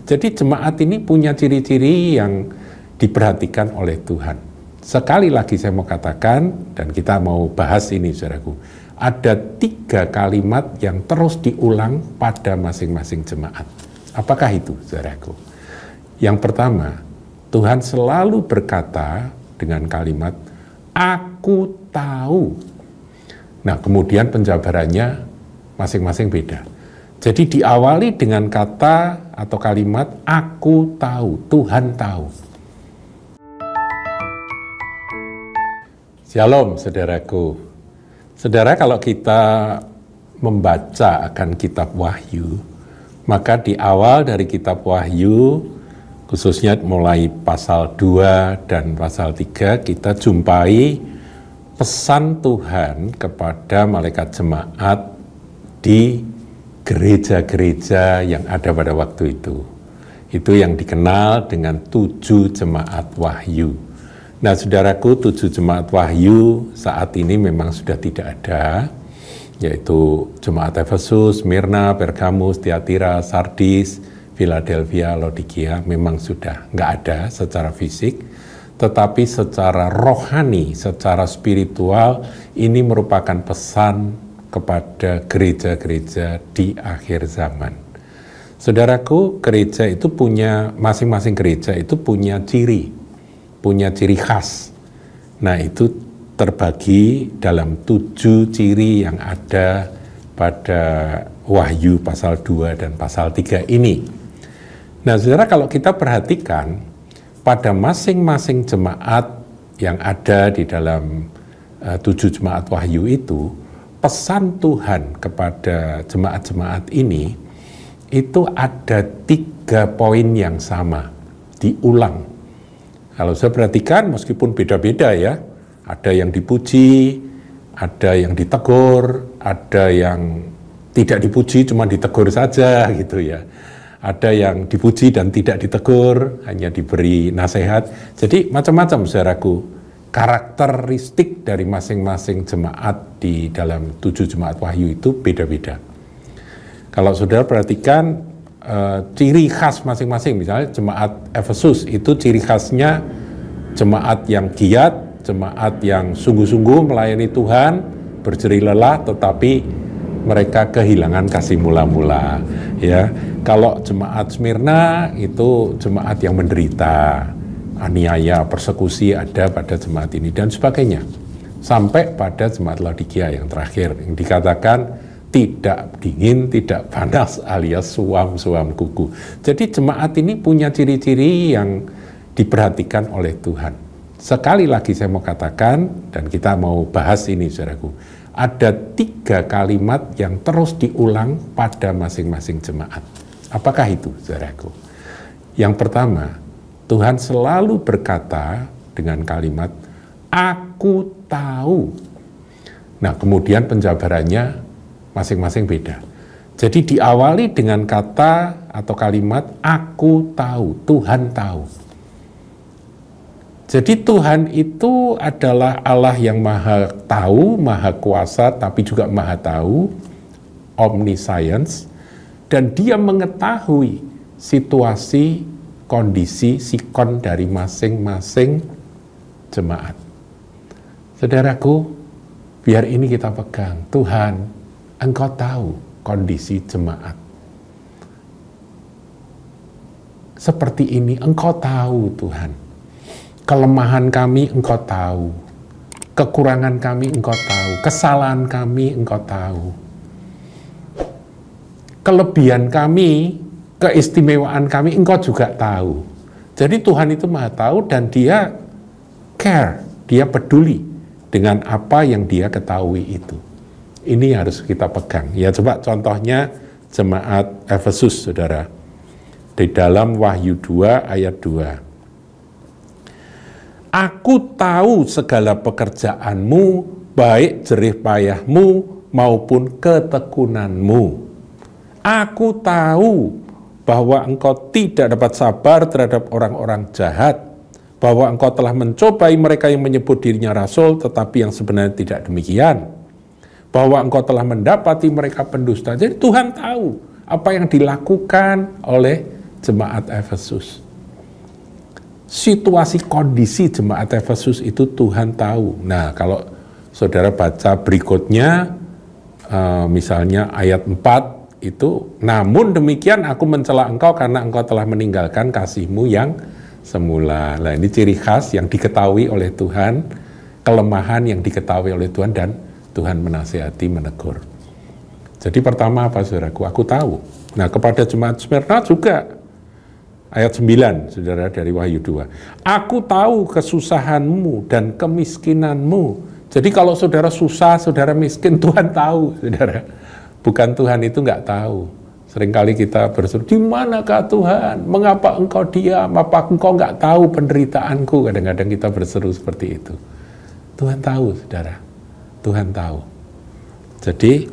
Jadi jemaat ini punya ciri-ciri yang diperhatikan oleh Tuhan. Sekali lagi saya mau katakan, dan kita mau bahas ini saudaraku, ada 3 kalimat yang terus diulang pada masing-masing jemaat. Apakah itu saudaraku? Yang pertama, Tuhan selalu berkata dengan kalimat, "Aku tahu." Nah, kemudian penjabarannya masing-masing beda. Jadi diawali dengan kata atau kalimat, "Aku tahu," Tuhan tahu. Shalom saudaraku. Saudara, kalau kita membaca akan kitab Wahyu, maka di awal dari kitab Wahyu, khususnya mulai pasal 2 dan pasal 3, kita jumpai pesan Tuhan kepada malaikat jemaat di gereja-gereja yang ada pada waktu itu. Itu yang dikenal dengan 7 jemaat wahyu. Nah, saudaraku, 7 jemaat wahyu saat ini memang sudah tidak ada, yaitu jemaat Efesus, Smyrna, Pergamus, Tiatira, Sardis, Philadelphia, Laodikia memang sudah nggak ada secara fisik, tetapi secara rohani, secara spiritual, ini merupakan pesan kepada gereja-gereja di akhir zaman. Saudaraku, gereja itu punya, masing-masing gereja itu punya ciri khas. Nah, itu terbagi dalam 7 ciri yang ada pada Wahyu pasal 2 dan pasal 3 ini. Nah, saudara, kalau kita perhatikan pada masing-masing jemaat yang ada di dalam 7 jemaat Wahyu itu, pesan Tuhan kepada jemaat-jemaat ini itu ada 3 poin yang sama, diulang. Kalau saya perhatikan, meskipun beda-beda ya, ada yang dipuji, ada yang ditegur, ada yang tidak dipuji, cuma ditegur saja gitu ya. Ada yang dipuji dan tidak ditegur, hanya diberi nasihat. Jadi macam-macam saudaraku. Karakteristik dari masing-masing jemaat di dalam 7 jemaat wahyu itu beda-beda. Kalau saudara perhatikan ciri khas masing-masing, misalnya jemaat Efesus itu ciri khasnya jemaat yang giat, jemaat yang sungguh-sungguh melayani Tuhan, berjerih lelah, tetapi mereka kehilangan kasih mula-mula. Ya, kalau jemaat Smyrna itu jemaat yang menderita, aniaya, persekusi ada pada jemaat ini dan sebagainya. Sampai pada jemaat Laodikia yang terakhir, yang dikatakan tidak dingin, tidak panas, alias suam-suam kuku. Jadi jemaat ini punya ciri-ciri yang diperhatikan oleh Tuhan. Sekali lagi saya mau katakan, dan kita mau bahas ini saudaraku, ada 3 kalimat yang terus diulang pada masing-masing jemaat. Apakah itu saudaraku? Yang pertama, Tuhan selalu berkata dengan kalimat, "Aku tahu." Nah, kemudian penjabarannya masing-masing beda. Jadi diawali dengan kata atau kalimat, "Aku tahu," Tuhan tahu. Jadi Tuhan itu adalah Allah yang maha tahu, maha kuasa, tapi juga maha tahu, omniscience, dan dia mengetahui situasi, kondisi, sikon dari masing-masing jemaat. Saudaraku, biar ini kita pegang. Tuhan, Engkau tahu kondisi jemaat. Seperti ini, Engkau tahu Tuhan. Kelemahan kami Engkau tahu. Kekurangan kami Engkau tahu. Kesalahan kami Engkau tahu. Kelebihan kami, keistimewaan kami Engkau juga tahu. Jadi Tuhan itu maha tahu dan dia care, dia peduli dengan apa yang dia ketahui itu. Ini harus kita pegang. Ya, coba contohnya jemaat Efesus, saudara. Di dalam Wahyu 2 ayat 2. "Aku tahu segala pekerjaanmu, baik jerih payahmu maupun ketekunanmu. Aku tahu bahwa engkau tidak dapat sabar terhadap orang-orang jahat, bahwa engkau telah mencobai mereka yang menyebut dirinya rasul, tetapi yang sebenarnya tidak demikian, bahwa engkau telah mendapati mereka pendusta." Jadi Tuhan tahu apa yang dilakukan oleh jemaat Efesus. Situasi kondisi jemaat Efesus itu Tuhan tahu. Nah, kalau saudara baca berikutnya, misalnya ayat 4 itu, namun demikian aku mencela engkau karena engkau telah meninggalkan kasihmu yang semula. Nah, ini ciri khas yang diketahui oleh Tuhan, kelemahan yang diketahui oleh Tuhan, dan Tuhan menasihati, menegur. Jadi pertama apa, saudaraku? Aku tahu. Nah, kepada jemaat Smyrna juga, ayat 9, saudara, dari Wahyu 2. Aku tahu kesusahanmu dan kemiskinanmu. Jadi kalau saudara susah, saudara miskin, Tuhan tahu, saudara. Bukan Tuhan itu nggak tahu. Seringkali kita berseru, di manakah Tuhan? Mengapa engkau diam? Apa engkau nggak tahu penderitaanku? Kadang-kadang kita berseru seperti itu. Tuhan tahu, saudara. Tuhan tahu. Jadi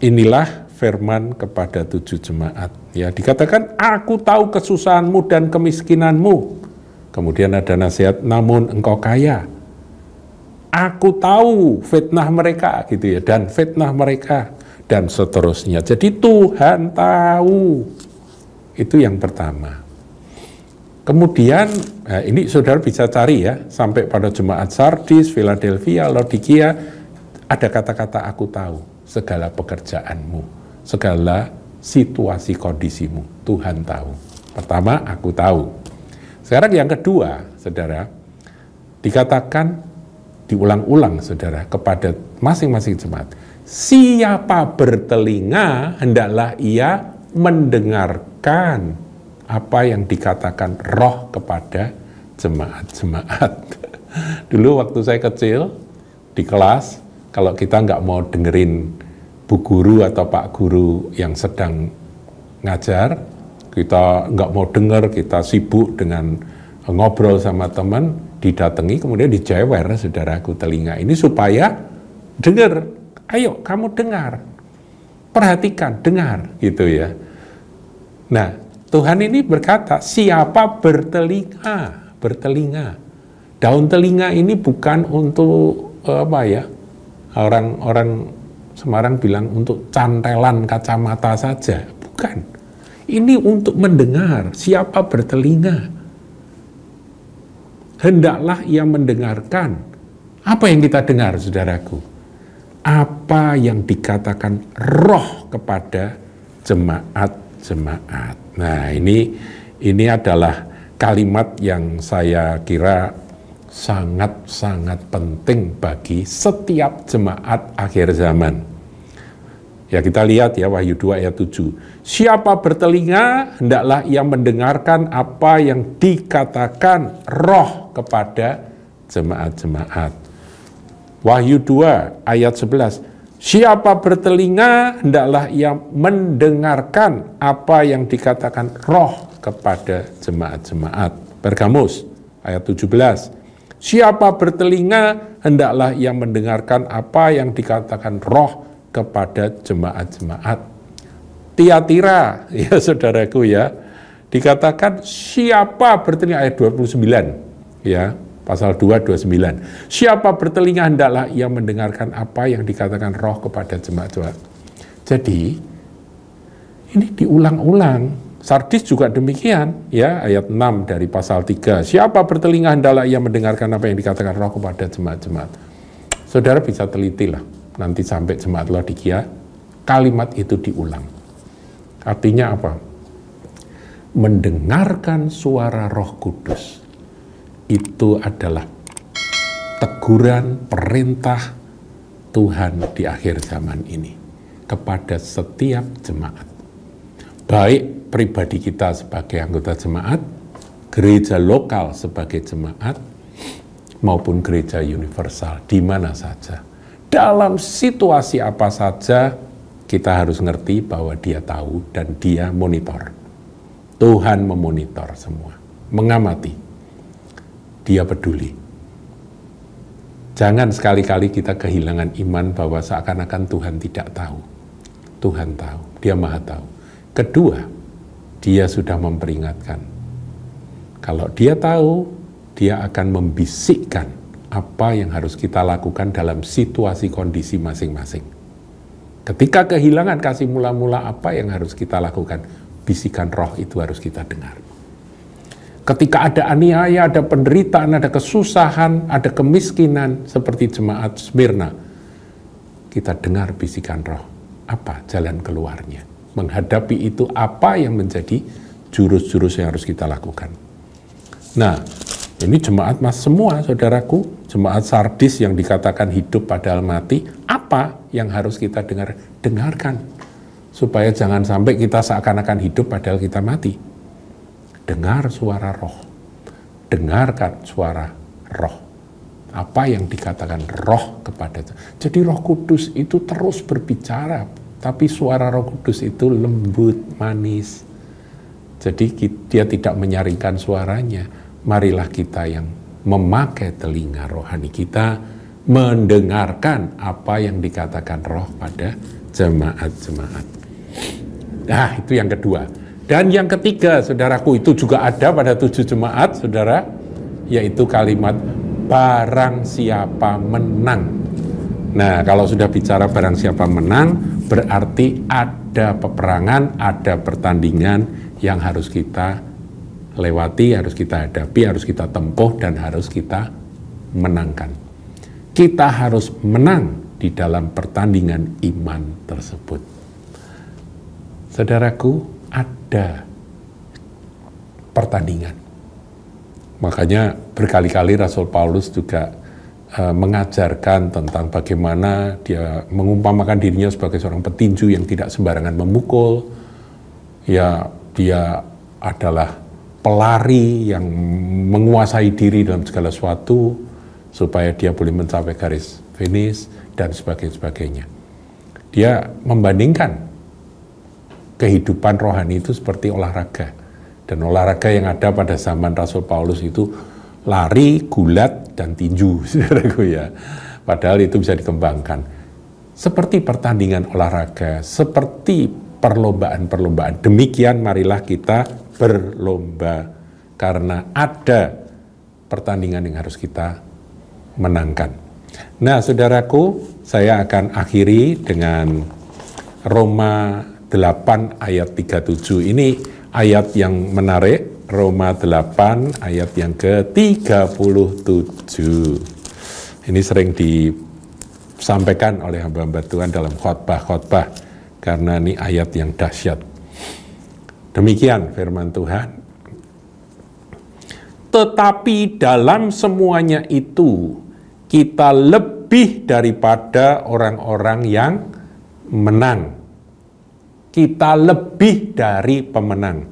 inilah firman kepada 7 jemaat. Ya, dikatakan, aku tahu kesusahanmu dan kemiskinanmu. Kemudian ada nasihat, namun engkau kaya. Aku tahu fitnah mereka, gitu ya, dan fitnah mereka, dan seterusnya. Jadi Tuhan tahu. Itu yang pertama. Kemudian, ini saudara bisa cari ya, sampai pada jemaat Sardis, Philadelphia, Laodikia, ada kata-kata aku tahu segala pekerjaanmu, segala situasi kondisimu, Tuhan tahu. Pertama, aku tahu. Sekarang yang kedua, saudara, dikatakan, diulang-ulang, saudara, kepada masing-masing jemaat. Siapa bertelinga, hendaklah ia mendengarkan apa yang dikatakan Roh kepada jemaat-jemaat. Dulu waktu saya kecil, di kelas, kalau kita nggak mau dengerin Bu Guru atau Pak Guru yang sedang ngajar, kita nggak mau dengar, kita sibuk dengan ngobrol sama teman, didatangi, kemudian dijewer, saudaraku, telinga ini supaya dengar. Ayo, kamu dengar, perhatikan, dengar, gitu ya. Nah, Tuhan ini berkata, siapa bertelinga, bertelinga. Daun telinga ini bukan untuk orang-orang Semarang bilang untuk cantelan kacamata saja, bukan. Ini untuk mendengar. Siapa bertelinga, hendaklah ia mendengarkan. Apa yang kita dengar, saudaraku? Apa yang dikatakan Roh kepada jemaat-jemaat. Nah, ini adalah kalimat yang saya kira sangat-sangat penting bagi setiap jemaat akhir zaman. Ya, kita lihat ya, Wahyu 2 ayat 7. Siapa bertelinga, hendaklah ia mendengarkan apa yang dikatakan Roh kepada jemaat-jemaat. Wahyu 2 ayat 11. Siapa bertelinga, hendaklah ia mendengarkan apa yang dikatakan Roh kepada jemaat-jemaat. Pergamus ayat 17. Siapa bertelinga, hendaklah ia mendengarkan apa yang dikatakan Roh kepada jemaat-jemaat. Tiatira, ya saudaraku ya, dikatakan siapa bertelinga, ayat 29, ya, pasal 2, 29. Siapa bertelinga, hendaklah ia mendengarkan apa yang dikatakan Roh kepada jemaat-jemaat. Jadi, ini diulang-ulang. Sardis juga demikian, ya, ayat 6 dari pasal 3. Siapa bertelinga, hendaklah ia mendengarkan apa yang dikatakan Roh kepada jemaat-jemaat. Saudara bisa telitilah, nanti sampai jemaat Laodikia, kalimat itu diulang. Artinya apa? Mendengarkan suara Roh Kudus, itu adalah teguran, perintah Tuhan di akhir zaman ini kepada setiap jemaat. Baik pribadi kita sebagai anggota jemaat, gereja lokal sebagai jemaat, maupun gereja universal, di mana saja. Dalam situasi apa saja, kita harus ngerti bahwa Dia tahu dan Dia monitor. Tuhan memonitor semua, mengamati. Dia peduli. Jangan sekali-kali kita kehilangan iman bahwa seakan-akan Tuhan tidak tahu. Tuhan tahu, Dia Maha tahu. Kedua, Dia sudah memperingatkan. Kalau Dia tahu, Dia akan membisikkan apa yang harus kita lakukan dalam situasi kondisi masing-masing. Ketika kehilangan kasih mula-mula, apa yang harus kita lakukan? bisikan roh itu harus kita dengar. Ketika ada aniaya, ada penderitaan, ada kesusahan, ada kemiskinan, seperti jemaat Smyrna, kita dengar bisikan roh. Apa jalan keluarnya? Menghadapi itu apa yang menjadi jurus-jurus yang harus kita lakukan. Nah, ini jemaat mas semua, saudaraku, jemaat Sardis yang dikatakan hidup padahal mati, apa yang harus kita dengarkan? Supaya jangan sampai kita seakan-akan hidup padahal kita mati. Dengar suara roh. Dengarkan suara roh. Apa yang dikatakan roh kepada itu. Jadi Roh Kudus itu terus berbicara. Tapi suara Roh Kudus itu lembut, manis. Jadi dia tidak menyaringkan suaranya. Marilah kita yang memakai telinga rohani kita mendengarkan apa yang dikatakan roh pada jemaat-jemaat. Nah, itu yang kedua. Dan yang ketiga, saudaraku, itu juga ada pada 7 jemaat, saudara, yaitu kalimat barang siapa menang. Nah, kalau sudah bicara barang siapa menang, berarti ada peperangan, ada pertandingan yang harus kita lewati, harus kita hadapi, harus kita tempuh, dan harus kita menangkan. Kita harus menang di dalam pertandingan iman tersebut. Saudaraku, ada pertandingan. Makanya berkali-kali Rasul Paulus juga mengajarkan tentang bagaimana dia mengumpamakan dirinya sebagai seorang petinju yang tidak sembarangan memukul. Ya, dia adalah pelari yang menguasai diri dalam segala sesuatu supaya dia boleh mencapai garis finish dan sebagainya. Dia membandingkan kehidupan rohani itu seperti olahraga. Dan olahraga yang ada pada zaman Rasul Paulus itu lari, gulat, dan tinju, saudaraku ya. Padahal itu bisa dikembangkan. Seperti pertandingan olahraga, seperti perlombaan-perlombaan. Demikian marilah kita berlomba karena ada pertandingan yang harus kita menangkan. Nah, saudaraku, saya akan akhiri dengan Roma 8 ayat 37. Ini ayat yang menarik, Roma 8 ayat yang ke-37. Ini sering disampaikan oleh hamba-hamba Tuhan dalam khotbah-khotbah karena ini ayat yang dahsyat. Demikian firman Tuhan. Tetapi dalam semuanya itu kita lebih daripada orang-orang yang menang. Kita lebih dari pemenang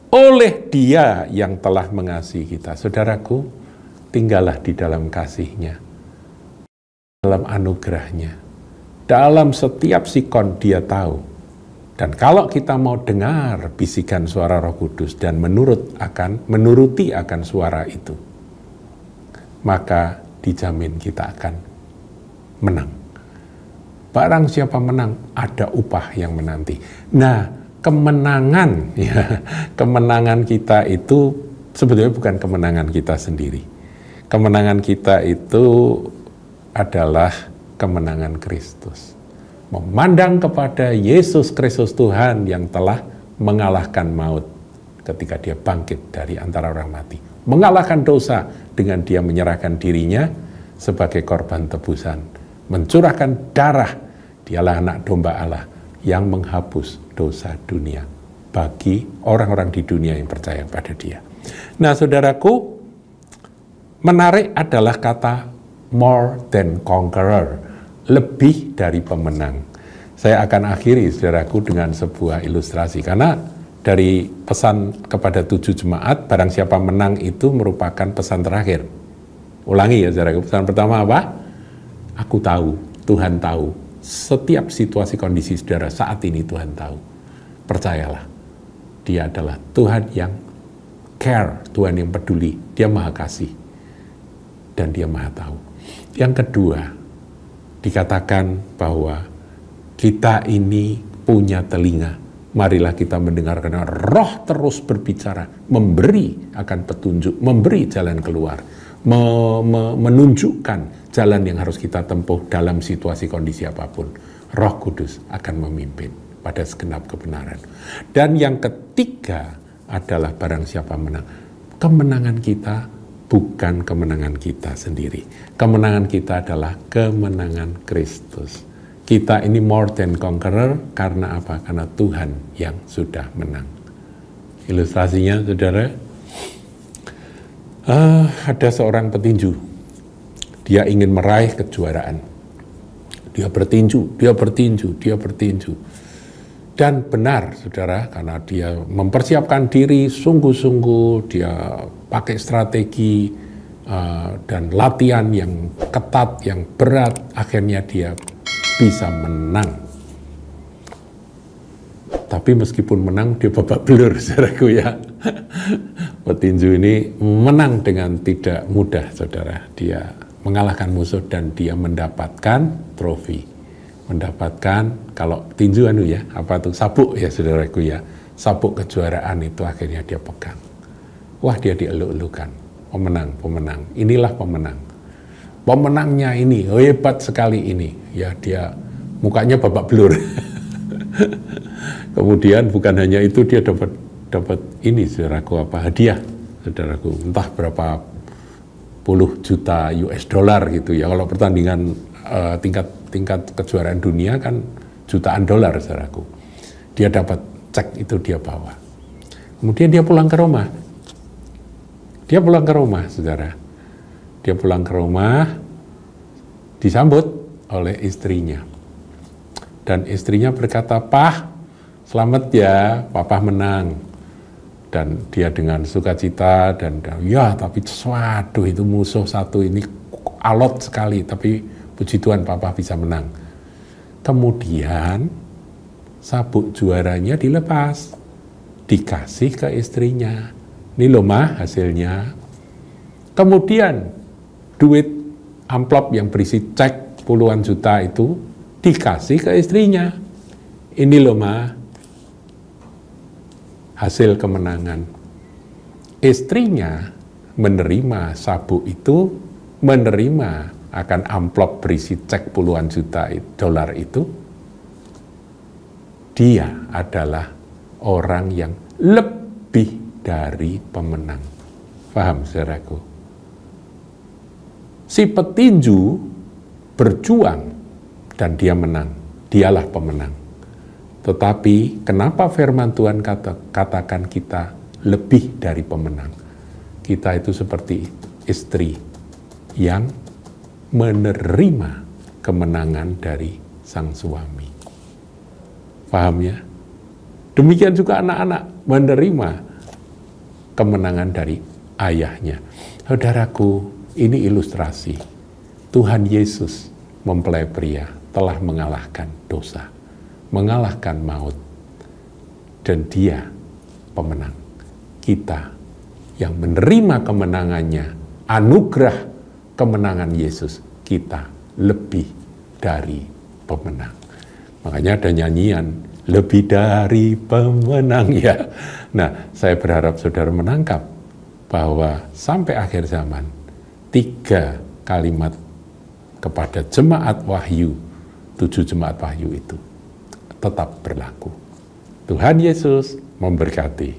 oleh Dia yang telah mengasihi kita. Saudaraku, tinggallah di dalam kasih-Nya, dalam anugerah-Nya, dalam setiap sikon Dia tahu. Dan kalau kita mau dengar bisikan suara Roh Kudus dan menuruti akan suara itu, maka dijamin kita akan menang. Barang siapa menang, ada upah yang menanti. Nah, kemenangan, ya, kemenangan kita itu sebetulnya bukan kemenangan kita sendiri. Kemenangan kita itu adalah kemenangan Kristus. Memandang kepada Yesus Kristus Tuhan yang telah mengalahkan maut ketika dia bangkit dari antara orang mati. Mengalahkan dosa dengan dia menyerahkan dirinya sebagai korban tebusan. Mencurahkan darah. Dialah anak domba Allah yang menghapus dosa dunia bagi orang-orang di dunia yang percaya pada Dia. Nah, saudaraku, menarik adalah kata more than conqueror, lebih dari pemenang. Saya akan akhiri, saudaraku, dengan sebuah ilustrasi, karena dari pesan kepada 7 jemaat, barang siapa menang itu merupakan pesan terakhir. Ulangi ya, saudaraku. Pesan pertama apa? Aku tahu, Tuhan tahu. Setiap situasi kondisi saudara saat ini Tuhan tahu. Percayalah, Dia adalah Tuhan yang care, Tuhan yang peduli. Dia maha kasih dan Dia maha tahu. Yang kedua, dikatakan bahwa kita ini punya telinga. Marilah kita mendengar karena Roh terus berbicara, memberi akan petunjuk, memberi jalan keluar, menunjukkan jalan yang harus kita tempuh dalam situasi kondisi apapun. Roh Kudus akan memimpin. pada segenap kebenaran. Dan yang ketiga adalah barang siapa menang. Kemenangan kita bukan kemenangan kita sendiri. Kemenangan kita adalah kemenangan Kristus. Kita ini more than conqueror karena apa? Karena Tuhan yang sudah menang. Ilustrasinya, saudara, ada seorang petinju. Dia ingin meraih kejuaraan. Dia bertinju. Dan benar, saudara, karena dia mempersiapkan diri sungguh-sungguh, dia pakai strategi dan latihan yang ketat, yang berat, akhirnya dia bisa menang. Tapi meskipun menang, dia babak belur, saudaraku ya. Petinju ini menang dengan tidak mudah, saudara. Dia mengalahkan musuh dan dia mendapatkan trofi. Mendapatkan, kalau tinju apa tuh, sabuk ya saudaraku ya. Sabuk kejuaraan itu akhirnya dia pegang. Wah, dia dieluk-elukan. Pemenang. Inilah pemenang. Pemenangnya ini, hebat sekali ini. Ya, dia mukanya babak belur. Kemudian bukan hanya itu, dia dapat ini, saudaraku, hadiah, saudaraku, entah berapa puluh juta US dollar gitu ya. Kalau pertandingan tingkat kejuaraan dunia kan jutaan dolar, saudaraku. Dia dapat cek itu, dia bawa. Kemudian dia pulang ke rumah. Saudara. Dia pulang ke rumah, disambut oleh istrinya. Dan istrinya berkata, "Pah, selamat ya, papa menang." Dan dia dengan sukacita dan ya, tapi waduh, itu musuh satu ini alot sekali, tapi puji Tuhan papa bisa menang. Kemudian sabuk juaranya dilepas, dikasih ke istrinya. Ini loh mah hasilnya. Kemudian duit amplop yang berisi cek puluhan juta itu dikasih ke istrinya. Ini loh mah hasil kemenangan. Istrinya menerima sabuk itu, menerima akan amplop berisi cek puluhan juta dolar itu. Dia adalah orang yang lebih dari pemenang. Paham, saudaraku? Si petinju berjuang dan dia menang. Dialah pemenang. Tetapi kenapa firman Tuhan katakan kita lebih dari pemenang? Kita itu seperti istri yang menerima kemenangan dari sang suami. Paham ya? Demikian juga anak-anak menerima kemenangan dari ayahnya. Saudaraku, ini ilustrasi. Tuhan Yesus mempelai pria telah mengalahkan dosa, mengalahkan maut, dan dia pemenang. Kita yang menerima kemenangannya, anugerah kemenangan Yesus, kita lebih dari pemenang. Makanya ada nyanyian, lebih dari pemenang ya. Nah, saya berharap saudara menangkap bahwa sampai akhir zaman, 3 kalimat kepada jemaat wahyu, 7 jemaat wahyu itu tetap berlaku. Tuhan Yesus memberkati.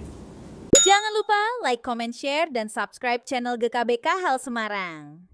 Jangan lupa like, comment, share, dan subscribe channel GKBK Hal Semarang.